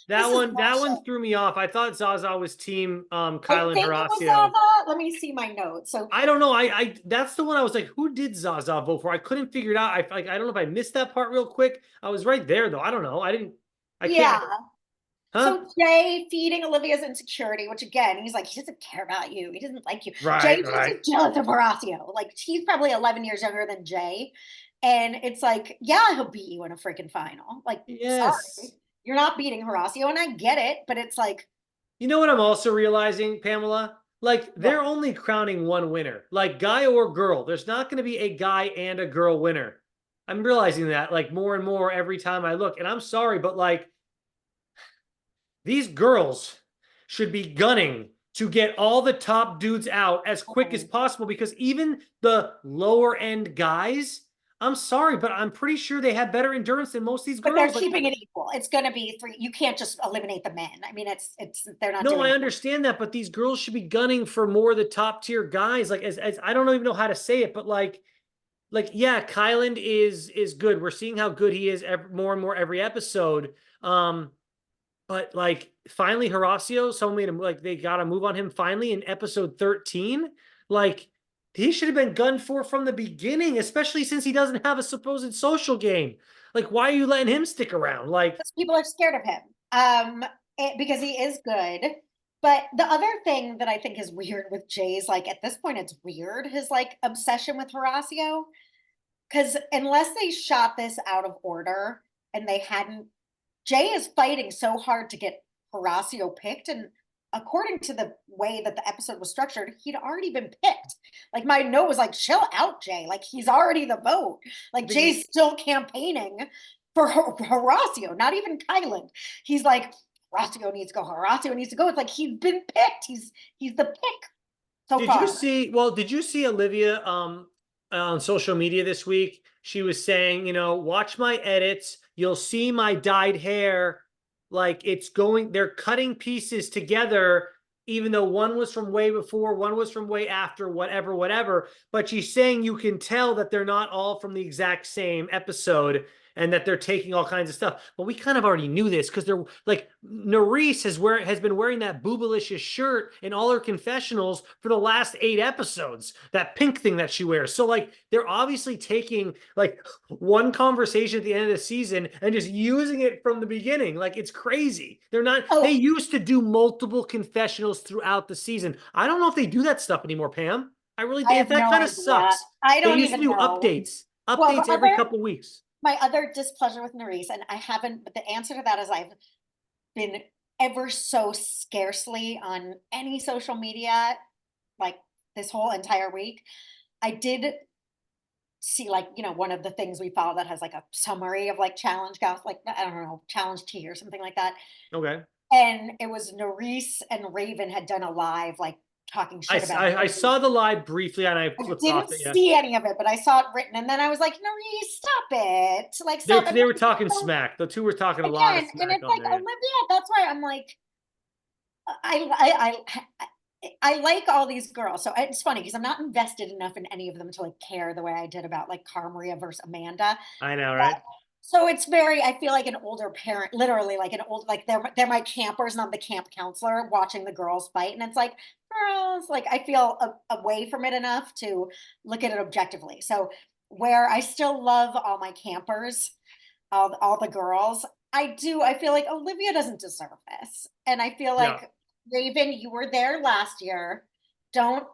That This is one bullshit. threw me off. I thought Zaza was team I Kylan think it was Horacio. Zaza. Let me see my notes. So I don't know. I that's the one I was like, who did Zaza vote for? I couldn't figure it out. I don't know if I missed that part real quick. I was right there though. I don't know. I can't. yeah. Huh? So Jay feeding Olivia's insecurity, which again, he's like, he doesn't care about you. He doesn't like you. Right, Jay's just right. jealous of Horacio. Like, he's probably 11 years younger than Jay. And it's like, yeah, he'll beat you in a freaking final. Like, Yes. sorry. You're not beating Horacio, and I get it, but it's like, You know what I'm also realizing, Pamela? Like, What? they're only crowning one winner, like guy or girl. There's not going to be a guy and a girl winner. I'm realizing that like more and more every time I look. And I'm sorry, but like these girls should be gunning to get all the top dudes out as quick as Mhm. possible because even the lower end guys, I'm sorry, but I'm pretty sure they have better endurance than most of these But they're girls. Like, keeping it equal. It's going to be three. You can't just eliminate the men. I mean, they're not no, doing I that. understand that, but these girls should be gunning for more of the top tier guys. Like, as I don't even know how to say it, but like yeah, Kyland is good. We're seeing how good he is more and more every episode. But like finally, Horacio, someone made him like they got to move on him finally in episode 13. Like he should have been gunned for from the beginning, especially since he doesn't have a supposed social game. Like, why are you letting him stick around? Like, Because people are scared of him. Because he is good. But the other thing that I think is weird with Jay's, like at this point, it's weird his like obsession with Horacio. Because unless they shot this out of order and they hadn't, Jay is fighting so hard to get Horacio picked. And according to the way that the episode was structured, he'd already been picked. Like my note was like, chill out, Jay. Like he's already the vote. Like the Jay's still campaigning for Horacio, not even Kyland. He's like, Horacio needs to go. Horacio needs to go. It's like he's been picked. He's the pick so Did you far. see? Well, did you see Olivia on social media this week? She was saying, watch my edits. You'll see my dyed hair. Like it's going, they're cutting pieces together, even though one was from way before, one was from way after, whatever, whatever. But she's saying you can tell that they're not all from the exact same episode and that they're taking all kinds of stuff. But we kind of already knew this because they're like Nerys has been wearing that boobalicious shirt in all her confessionals for the last 8 episodes. That pink thing that she wears. So like they're obviously taking like one conversation at the end of the season and just using it from the beginning. Like it's crazy. They're not. They Oh, used to do multiple confessionals throughout the season. I don't know if they do that stuff anymore, Pam. I really I think have that no kind of idea. sucks. I They don't used to even do know. updates, Well, the updates every other couple weeks. my other displeasure with Nerys, and I haven't, but the answer to that is I've been ever so scarcely on any social media like this whole entire week. I did see like, one of the things we follow that has like a summary of like challenge golf, like I don't know, challenge tea or something like that. Okay. And it was Nerys and Raven had done a live like talking I, shit about I, I Jay. saw the live briefly and I I clipped off didn't it. Yeah. see any of it, but I saw it written, and then I was like, "Nerys, stop it! Like, stop it!" They were talking smack. The two were talking a lot of Again, and smack it's on like there. Yeah. Olivia. That's why I'm like, I like all these girls. So it's funny because I'm not invested enough in any of them to like care the way I did about like Cara Maria versus Amanda. I know, But right? so it's very, I feel like an older parent, literally like an old, like they're my campers and I'm the camp counselor watching the girls fight. And it's like, girls, like I feel away from it enough to look at it objectively. So where I still love all my campers, all the girls, I feel like Olivia doesn't deserve this. And I feel Yeah. like Raven, you were there last year. Don't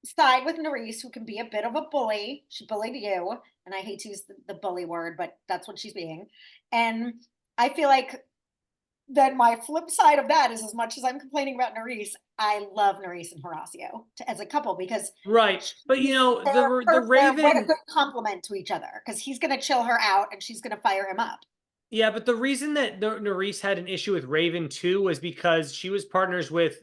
side with Nerys, who can be a bit of a bully. She bullied you, and I hate to use the bully word, but that's what she's being. And I feel like then my flip side of that is as much as I'm complaining about Nerys, I love Nerys and Horacio as a couple because Right. But the they're what a Raven. good compliment to each other because he's going to chill her out and she's going to fire him up. Yeah, but the reason that Nerys had an issue with Raven too was because she was partners with,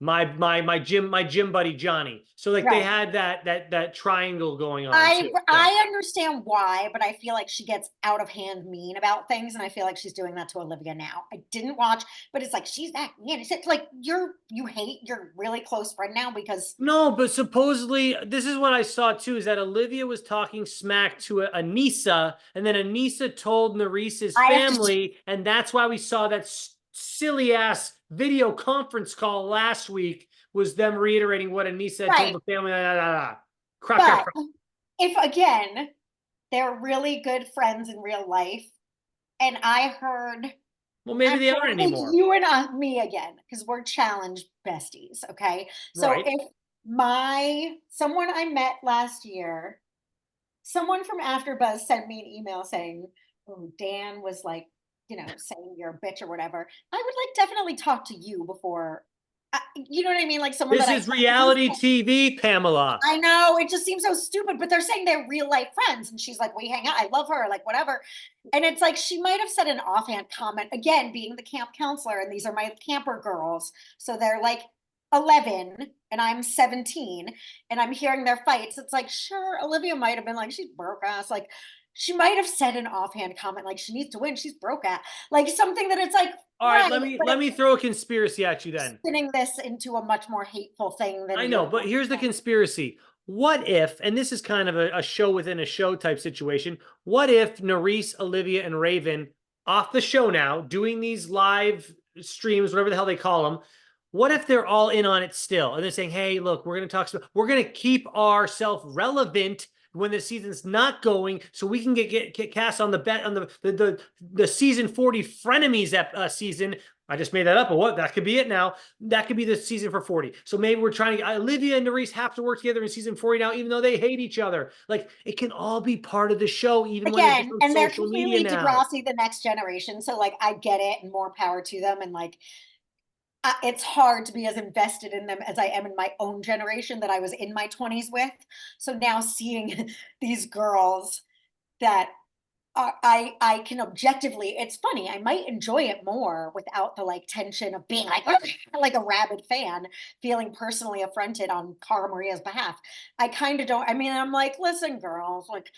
my gym buddy Johnny. So like they Right. had that triangle going on too. Yeah. I understand why, but I feel like she gets out of hand mean about things, and I feel like she's doing that to Olivia now. I didn't watch, but it's like she's that mean. It's like you hate your really close friend now because No, but supposedly this is what I saw too, is that Olivia was talking smack to Anissa, and then Anissa told Nerys's I have to. family, and that's why we saw that silly ass video conference call last week was them reiterating what Anissa had told Right, the family. Crack, crack, but crack. if again they're really good friends in real life, and I heard Well, maybe I'm they gonna aren't take anymore. you and me again because we're challenge besties. Okay, so Right. if someone I met last year, someone from AfterBuzz sent me an email saying, "Oh, Dan was like." saying you're a bitch or whatever, I would like definitely talk to you before. You know what I mean? Like someone This that I is reality TV, Pamela. I know it just seems so stupid, but they're saying they're real life friends. And she's like, we hang out. I love her, like whatever. And it's like she might have said an offhand comment, again, being the camp counselor, and these are my camper girls. So they're like 11 and I'm 17 and I'm hearing their fights. It's like, sure, Olivia might have been like, she's broke ass. Like she might have said an offhand comment like she needs to win, she's broke ass. Like something that it's like, All right, right, let me throw a conspiracy at you then. spinning this into a much more hateful thing than I know, you're but here's the conspiracy. What if, and this is kind of a show within a show type situation, what if Nerys, Olivia, and Raven off the show now, doing these live streams, whatever the hell they call them, what if they're all in on it still? And they're saying, hey, look, we're going to talk, we're going to keep ourselves relevant when the season's not going, so we can get cast on the bet on the season 40 frenemies season. I just made that up, but what? That could be it now. That could be the season for 40. So maybe we're trying to, Olivia and Nerys have to work together in season 40 now, even though they hate each other. Like, it can all be part of the show, even when they're just again, on and they're social media completely now. Degrassi the next generation. So like I get it, and more power to them. And like it's hard to be as invested in them as I am in my own generation that I was in my 20s with. So now seeing these girls that I can objectively, it's funny, I might enjoy it more without the like tension of being like like a rabid fan, feeling personally affronted on Cara Maria's behalf. I kind of don't. I mean, I'm like, listen, girls, like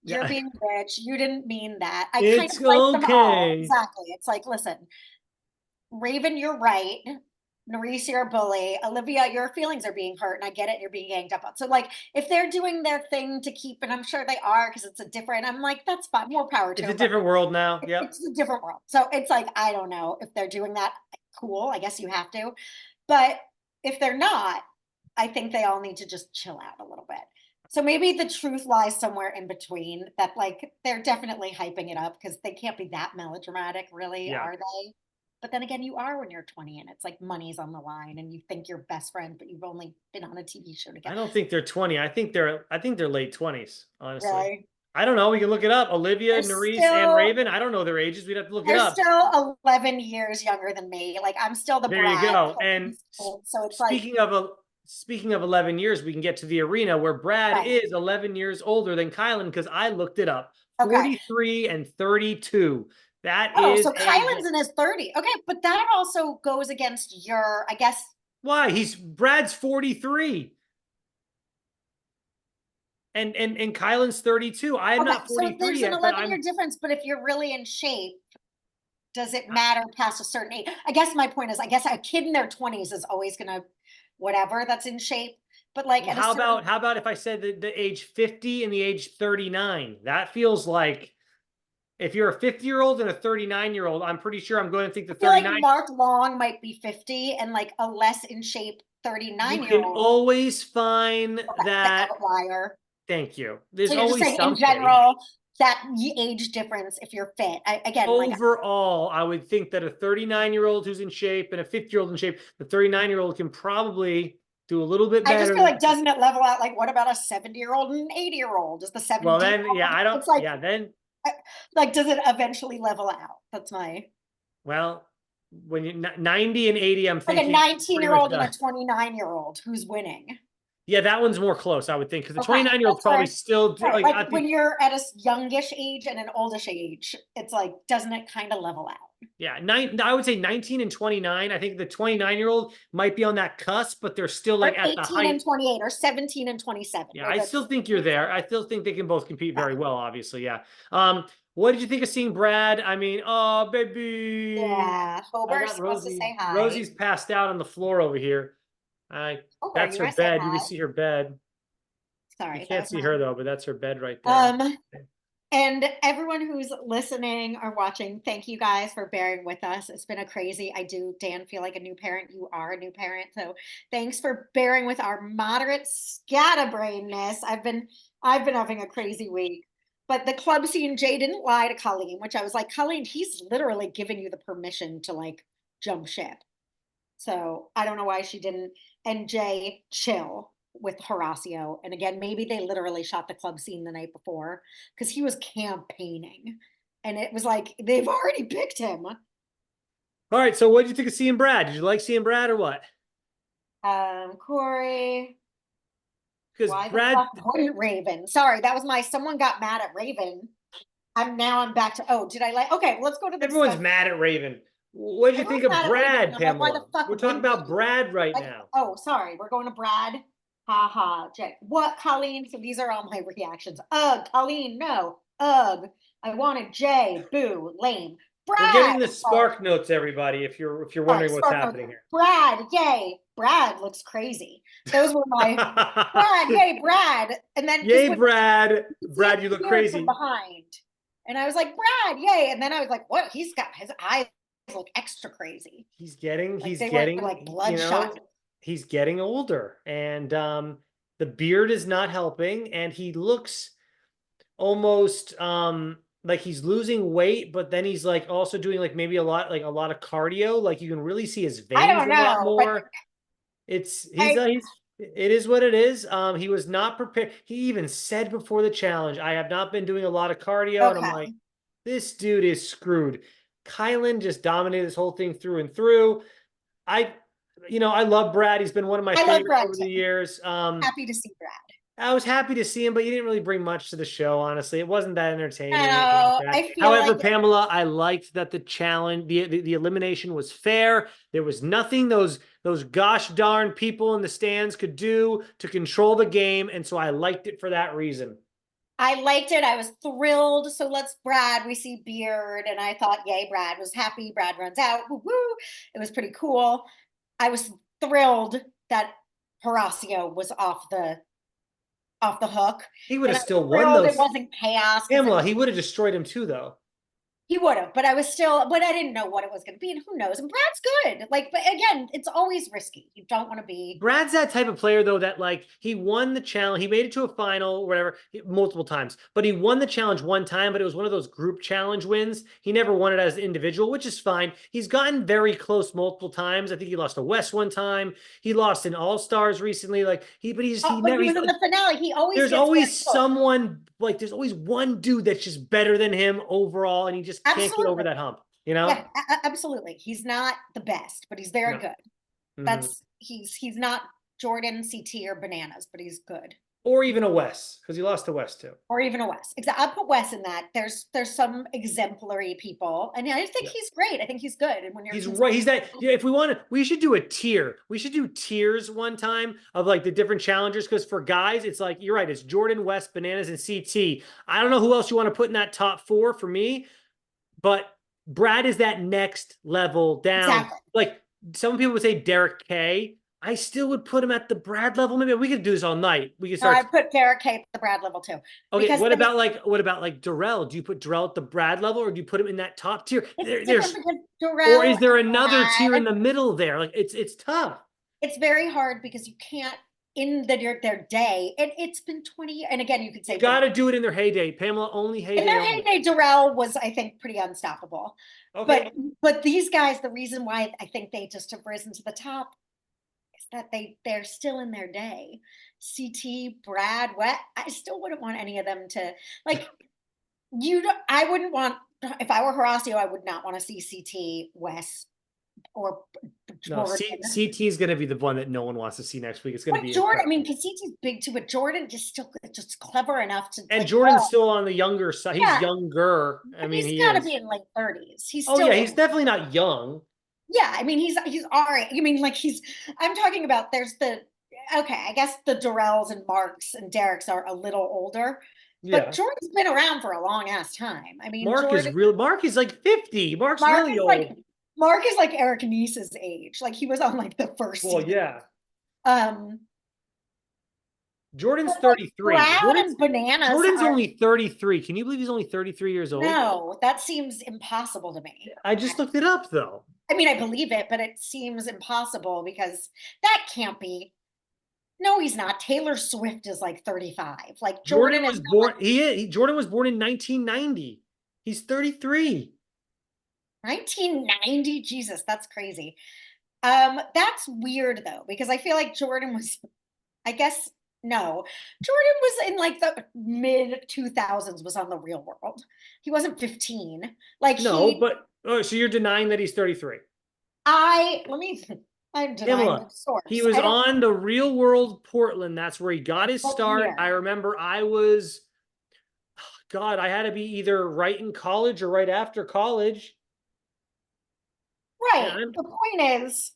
you're Yeah, being bitch. You didn't mean that. I kind it's of like them all. okay. Exactly. It's like, listen, Raven, you're right. Nerys, you're a bully. Olivia, your feelings are being hurt, and I get it. You're being ganged up on. So, like, if they're doing their thing to keep, and I'm sure they are because it's a different. I'm like, that's fine. More power to It's a them. But different world now. Yep. it's a different world. So it's like I don't know if they're doing that. Cool. I guess you have to. But if they're not, I think they all need to just chill out a little bit. So maybe the truth lies somewhere in between. That like they're definitely hyping it up because they can't be that melodramatic, really, Yeah. are they? But then again, you are when you're 20 and it's like money's on the line and you think you're best friends, but you've only been on a TV show I together. don't think they're 20. I think they're late 20s, honestly. Really? I don't know. We can look it up. Olivia, They're Nerys, and still Raven. I don't know their ages. We'd have to look it they're up. still 11 years younger than me. Like I'm still the There you brat. go. And So it's like, speaking of 11 years, we can get to the arena where Brad right. is 11 years older than Kyland because I looked it up. Okay. 43 and 32. That Oh, is so a Kylan's in his 30. Okay, but that also goes against your, I guess. why? He's Brad's 43. And Kyland's 32. I am Okay, not so 43 there's an yet, but 11-year I'm difference, but if you're really in shape, does it matter past a certain age? I guess my point is, I guess a kid in their 20s is always gonna, whatever, that's in shape. But like well, at a certain, how about if I said the age 50 and the age 39? That feels like if you're a 50-year-old and a 39-year-old, I'm pretty sure I'm going to think the I feel like 39. Mark Long might be 50 and like a less in shape You 39 year can old. always find Okay, the that. outlier. Thank you. So There's you're just always saying in something. general, that age difference if you're fit. Again, like Overall, I would think that a 39-year-old who's in shape and a 50-year-old in shape, the 39-year-old can probably do a little bit I just better. feel like doesn't it level out? Like, what about a 70-year-old and an 80-year-old? Is the Well, 70 then, yeah, I don't. it's like Yeah, then, like does it eventually level out? That's my well, when you 90 and 80, I'm like a thinking pretty much 19-year-old and a done. 29-year-old who's winning. Yeah, that one's more close, I would think, because the Okay, 29-year-old's that's probably where still right. like Like I when think. you're at a youngish age and an oldish age, it's like, doesn't it kind of level out? Yeah, I would say 19 and 29. I think the 29-year-old might be on that cusp, but they're still Or like at the 18 and height. 28 or 17 and 27, Yeah, where I that's still think you're there. I still think they can both compete very okay. well, obviously. Yeah. What did you think of seeing Brad? I mean, oh baby. Yeah. I Hober's got supposed to Rosie. say hi. Rosie's passed out on the floor over here. I Hober, That's you her want to say bed. You can hi? see her bed. You Sorry, that can't was see my her though, but that's her bed right there. um and everyone who's listening or watching, thank you guys for bearing with us. It's been a crazy, I do, Dan, feel like a new parent. You are a new parent. So thanks for bearing with our moderate scatterbrainness. I've been having a crazy week. But the club scene, Jay didn't lie to Colleen, which I was like, Colleen, he's literally giving you the permission to like jump ship. So I don't know why she didn't. And Jay, chill with Horacio. And again, maybe they literally shot the club scene the night before because he was campaigning. And it was like, they've already picked him. All right, so what did you think of seeing Brad? Did you like seeing Brad or what? Corey, Because why the Brad, fuck wouldn't Raven? Sorry, that was someone got mad at Raven. I'm back to, oh, did I like, okay, let's go to the everyone's discussion. mad at Raven. What did you think Everyone's of mad at Raven, Brad, and I'm like, why the Pamela? fuck We're talking wouldn't about you? Brad right Like, now. oh, sorry, we're going to Brad. Ha ha, Jay. What, Colleen? So these are all my reactions. Ugh, Colleen, no. Ugh, I wanted Jay. Boo, lame. We're Brad, getting the sorry, spark notes, everybody, if you're sorry, wondering what's spark notes. happening here. Brad, yay. Brad looks crazy. Those were my Brad, yay, Brad. And then because Yay, when Brad. you see Brad, you his look beard from crazy. behind, and I was like, Brad, yay. And then I was like, what? He's got his eyes look extra crazy. He's getting, Like he's they were getting, like you bloodshot. know, he's getting older, and the beard is not helping, and he looks almost like he's losing weight, but then he's like also doing like maybe a lot of cardio. Like you can really see his I veins don't a lot know, but more. It's I he's it is what it is. He was not prepared. He even said before the challenge, I have not been doing a lot of cardio, and I'm like, okay. this dude is screwed. Kyland just dominated this whole thing through and through. I, I love Brad. He's been one of my I love favorites Brad over too. the years. Happy to see Brad. I was happy to see him, but he didn't really bring much to the show, honestly. It wasn't that entertaining I or anything like know. that. I feel However, like Pamela, I liked that the challenge, the elimination was fair. There was nothing those gosh darn people in the stands could do to control the game, and so I liked it for that reason. I liked it. I was thrilled. So let's Brad. We see Beard, and I thought, yay, Brad was happy. Brad runs out. Woo woo. It was pretty cool. I was thrilled that Horacio was off the hook, He would and have I was still won thrilled it those. wasn't chaos because it Pamela, was. he would have destroyed him too, though. He would have, but I didn't know what it was going to be, and who knows? And Brad's good. Like, but again, it's always risky. You don't want to be. Brad's that type of player though that like he won the challenge, he made it to a final or whatever multiple times, but he won the challenge one time, but it was one of those group challenge wins. He never won it as an individual, which is fine. He's gotten very close multiple times. I think he lost to West one time. He lost in All Stars recently. Like he When never. he was in the finale, he always There's gets very always close. someone like there's always one dude that's just better than him overall, and he just can't get over Absolutely, that hump. You know? yeah, absolutely. He's not the best, but he's very No. good. Mm-hmm. He's not Jordan, CT, or Bananas, but he's good. Or even a Wes, because he lost to Wes too. Or even a Wes. I'll put Wes in that. There's some exemplary people, and I think Yeah. he's great. I think he's good. And when you're He's right. He's that. Yeah, if we want to, we should do a tier. We should do tiers one time of like the different challengers. Because for guys, it's like you're right. It's Jordan, West, Bananas, and CT. I don't know who else you want to put in that top four for me, but Brad is that next level down. exactly. Like some people would say Derek K. I still would put him at the Brad level. Maybe we could do this all night. We could No, I start. put Derek K at the Brad level too. Okay, Because what about like Darrell? Do you put Darrell at the Brad level, or do you put him in that top tier? it's There's different because or Darrell is there and another tier in Brad, the middle there? Like it's tough. it's very hard because you can't in their day. It's been 20 years. And again, you could You say got to do it in their heyday. Pamela, only in heyday their only. heyday, Darrell was, I think, pretty unstoppable. Okay. But these guys, the reason why I think they just have risen to the top is that they're still in their day. CT, Brad, Wet. I still wouldn't want any of them to like I wouldn't want if I were Horacio, I would not want to see CT, Wes, or No, Jordan. CT is going to be the one that no one wants to see next week. It's going to But be Jordan, I incredible. mean, because CT's big too, but Jordan just clever enough to And like, Jordan's oh, still on the younger side. He's yeah, younger. I but mean, he's he got to be is. in late 30s. He's Oh yeah, still he's definitely not young. yeah, I mean he's all right. I mean, like I'm talking about there's the okay, I guess the Durrells and Marks and Derek's are a little older, but Yeah. Jordan's been around for a long ass time. I mean, Mark is like 50. Mark's Mark really is like old. Mark is like Eric Nice's age. Like he was on like the first Well, season. yeah. Um, Jordan's but like 33. Brad and Bananas Jordan's are only 33. Can you believe he's only 33 years old? no, that seems impossible to me. I just looked it up though. I mean, I believe it, but it seems impossible because that can't be. No, he's not. Taylor Swift is like 35. Like Jordan Jordan is was not born Jordan was born in 1990. He's 33. 1990. Jesus, that's crazy. That's weird though, because I feel like Jordan was, I guess No, Jordan was in like the mid 2000s, was on the Real World. He wasn't 15. Like No, he, but oh, so you're denying that he's 33. let me, I'm denying the Pamela, he source. was I don't, on the Real World Portland. That's where he got his what start. I year? remember I was, God, I had to be either right in college or right after college. And Right. I'm, The point is,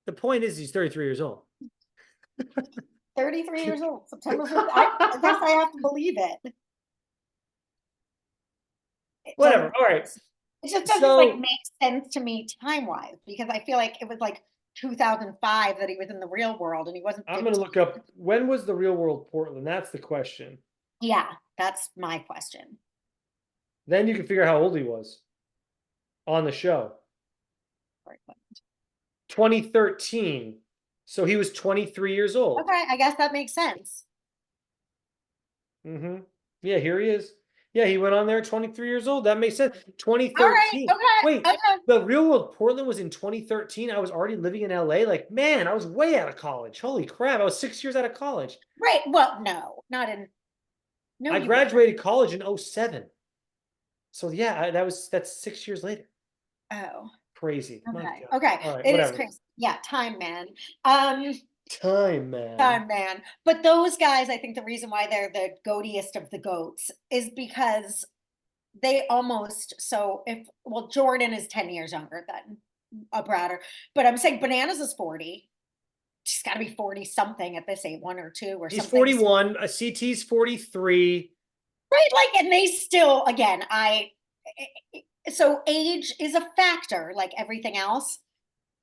the point is he's 33 years old. 33 years old, September 5th. I guess I have to believe it. It Whatever. doesn't, All right. it just doesn't like So make sense to me time-wise, because I feel like it was like 2005 that he was in the Real World and he wasn't I'm going to 15. look up when was the Real World Portland? That's the question. Yeah, that's my question. Then you can figure out how old he was on the show. 2013. So he was 23 years old. Okay, I guess that makes sense. Mm-hmm. Yeah, here he is. Yeah, he went on there at 23 years old. That makes sense. All right, 2013. Wait, okay, okay. the Real World Portland was in 2013. I was already living in LA. Like, man, I was way out of college. Holy crap. I was 6 years out of college. Right. Well, no, not in, no, I you weren't. graduated college in '07. So yeah, that's 6 years later. Oh, Crazy. My okay. God. Okay. All right, It is whatever. crazy. Yeah, time, man. Um, Time, man. Time, man. But those guys, I think the reason why they're the goatiest of the goats is because they almost, so if, well, Jordan is 10 years younger than a Browder, but I'm saying Bananas is 40. She's got to be 40 something at this age, one or two or He's something. 41. A CT's 43. Right. Like, and they still, again, so age is a factor like everything else,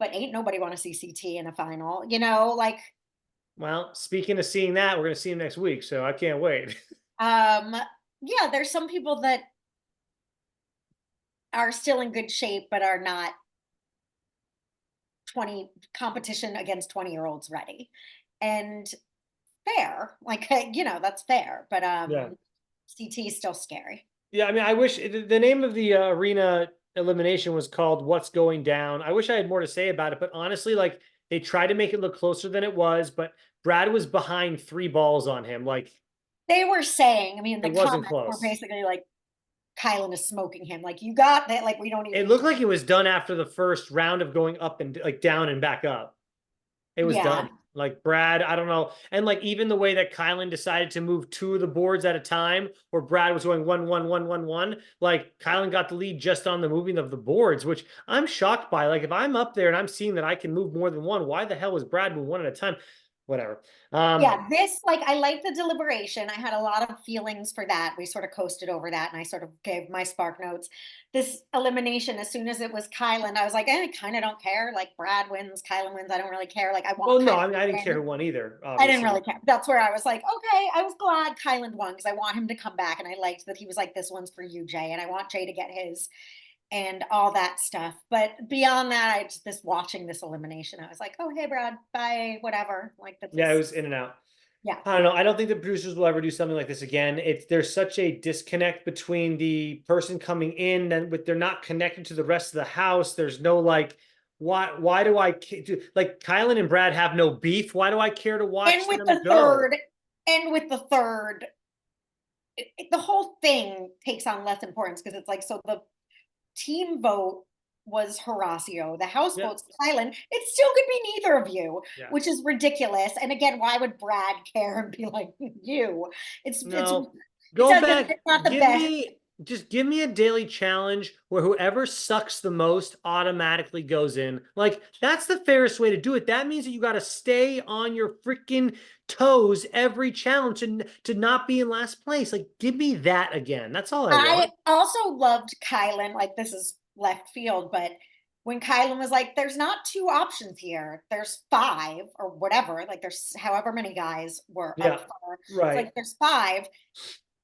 but ain't nobody want to see CT in a final, like, Well, speaking of seeing that, we're going to see him next week. So I can't wait. um, yeah, there's some people that are still in good shape, but are not 20 competition against 20-year-olds ready. And fair, like, that's fair, but Yeah. CT is still scary. Yeah. I mean, I wish the name of the arena elimination was called What's Going Down. I wish I had more to say about it, but honestly, like they tried to make it look closer than it was, but Brad was behind 3 balls on him. Like They were saying, I mean, it the wasn't comments were close. basically like, Kyland is smoking him. Like, you got that. Like, we don't even It need looked to. like it was done after the first round of going up and like down and back up. It was Yeah. done. Like Brad, I don't know. And like even the way that Kylan decided to move 2 of the boards at a time, where Brad was going 1-1-1-1-1, like Kylan got the lead just on the moving of the boards, which I'm shocked by. Like if I'm up there and I'm seeing that I can move more than one, why the hell was Brad moving one at a time? Whatever. Yeah, this, like, I like the deliberation. I had a lot of feelings for that. We sort of coasted over that, and I sort of gave my spark notes. This elimination, as soon as it was Kylan, I was like, I kind of don't care. Like, Brad wins, Kylan wins. I don't really care. Like, I want Well, no, Kylan I mean to I didn't care win. who won either, I didn't obviously. really care. That's where I was like, okay, I was glad Kylan won because I want him to come back. And I liked that he was like, this one's for you, Jay. And I want Jay to get his and all that stuff. But beyond that, I just, this watching this elimination, I was like, oh, hey, Brad, bye, whatever. Like, this Yeah, it is, was in and out. yeah. I don't know. I don't think the producers will ever do something like this again. It's there's such a disconnect between the person coming in and with they're not connected to the rest of the house. There's no like, why do I do like Kylan and Brad have no beef? Why do I care to And watch with them the go? third, and with the third, the whole thing takes on less importance because it's like, so the team vote was Horacio, the house Yeah, vote's Kylan. It still could be neither of you, yeah. which is ridiculous. And again, why would Brad care and be like you? No, It go doesn't, back. it's not the best. Just give me a daily challenge where whoever sucks the most automatically goes in. Like, that's the fairest way to do it. That means that you got to stay on your freaking toes every challenge and to not be in last place. Like, give me that again. That's all I I want. also loved Kylan. Like, this is left field, but when Kylan was like, there's not 2 options here, there's 5 or whatever, like there's however many guys were up Yeah, for. It's right. like there's 5.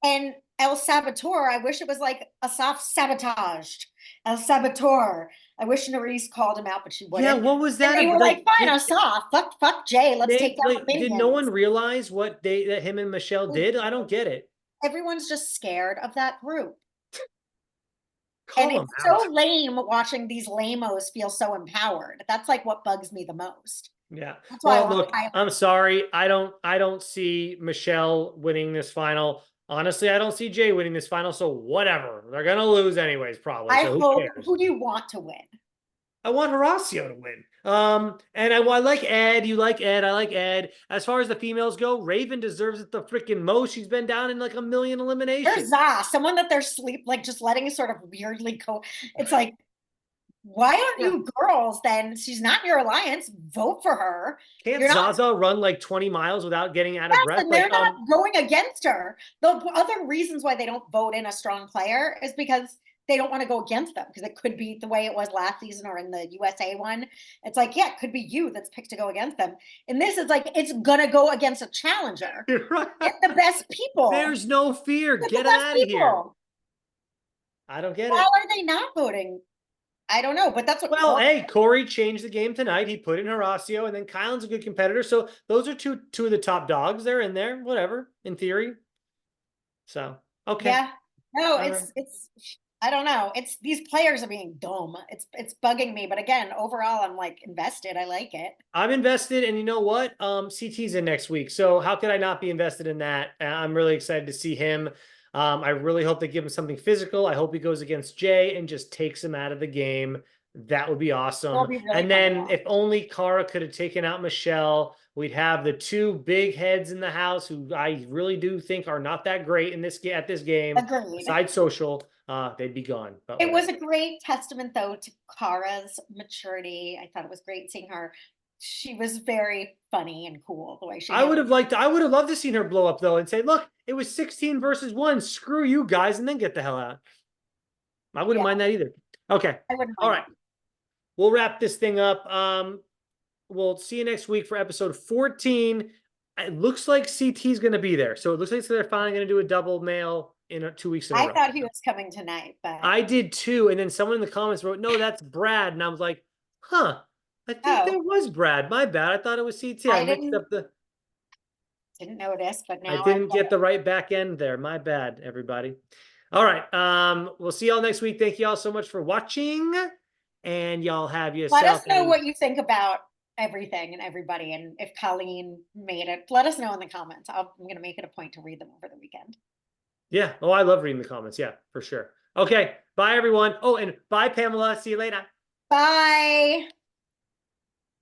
And El Saboteur, I wish it was like Assaf sabotaged. El Saboteur. I wish Nerys called him out, but she Yeah, wouldn't. what was And that? they were like, Like, fine, Assaf, fuck Jay, let's take down the did no one minions. realize what that him and Michelle did? I don't get it. Everyone's just scared of that group. And Call them it's out. so lame watching these lamos feel so empowered. That's like what bugs me the most. Yeah. That's why I Well, want look, Kyland. I'm sorry. I don't see Michelle winning this final. Honestly, I don't see Jay winning this final, so whatever. They're gonna lose anyways, probably. I So who hope. cares? Who do you want to win? I want Horacio to win. And I like Ed. You like Ed. I like Ed. As far as the females go, Raven deserves it the freaking most. She's been down in like a million There's eliminations. someone that they're sleep like just letting sort of weirdly go. It's like, why aren't Yeah. you girls then? She's not in your alliance. Vote for her. Can't You're not. Zaza run like 20 miles without getting out of Yes, breath? and Like, they're not going against her. The other reasons why they don't vote in a strong player is because they don't want to go against them because it could be the way it was last season or in the USA one. It's like, yeah, it could be you that's picked to go against them. And this is like, it's gonna go against a challenger. you're right. Get the best people. There's no fear. Get the Get him best out of here. people. I don't get Why it. are they not voting? I don't know, but that's what Well, hey, Corey changed the game tonight. He put in Horacio, and then Kylan's a good competitor. So those are two of the top dogs. They're in there, whatever, in theory. So okay. Yeah. No, All right. it's I don't know. It's these players are being dumb. It's bugging me, but again, overall I'm like invested. I like it. I'm invested, and you know what? CT's in next week, so how could I not be invested in that? I'm really excited to see him. I really hope they give him something physical. I hope he goes against Jay and just takes him out of the game. That would be awesome. It'll be really And fun to then watch. if only Kara could have taken out Michelle, we'd have the two big heads in the house who I really do think are not that great in this at this game. Agreed. Aside social, they'd be gone. But It was whatever. a great testament though to Kara's maturity. I thought it was great seeing her. She was very funny and cool the way she I would handled have liked. I would have loved to seen her blow up though and say, "Look, it was 16 versus 1. Screw you guys," and then get the hell out. I it. wouldn't Yeah, mind that either. Okay. I wouldn't All mind right. We'll wrap this thing up. We'll see you next week for episode 14. It looks like CT's going to be there, so it looks like they're finally going to do a double mail in 2 weeks in a I row. thought he was coming tonight, but I did too, and then someone in the comments wrote, "No, that's Brad," and I was like, "Huh." I think that was Brad. My bad. I thought it was CT. I I mixed up the. didn't notice, but I now I didn't get get it. the right back end there. My bad, everybody. All right. We'll see y'all next week. Thank you all so much for watching. And y'all have Let yourself us know a what you think about everything and everybody, and if Colleen made it. Let us know in the comments. I'm going to make it a point to read them over the weekend. yeah. Oh, I love reading the comments. Yeah, for sure. Okay. Bye, everyone. Oh, and bye, Pamela. See you later. Bye.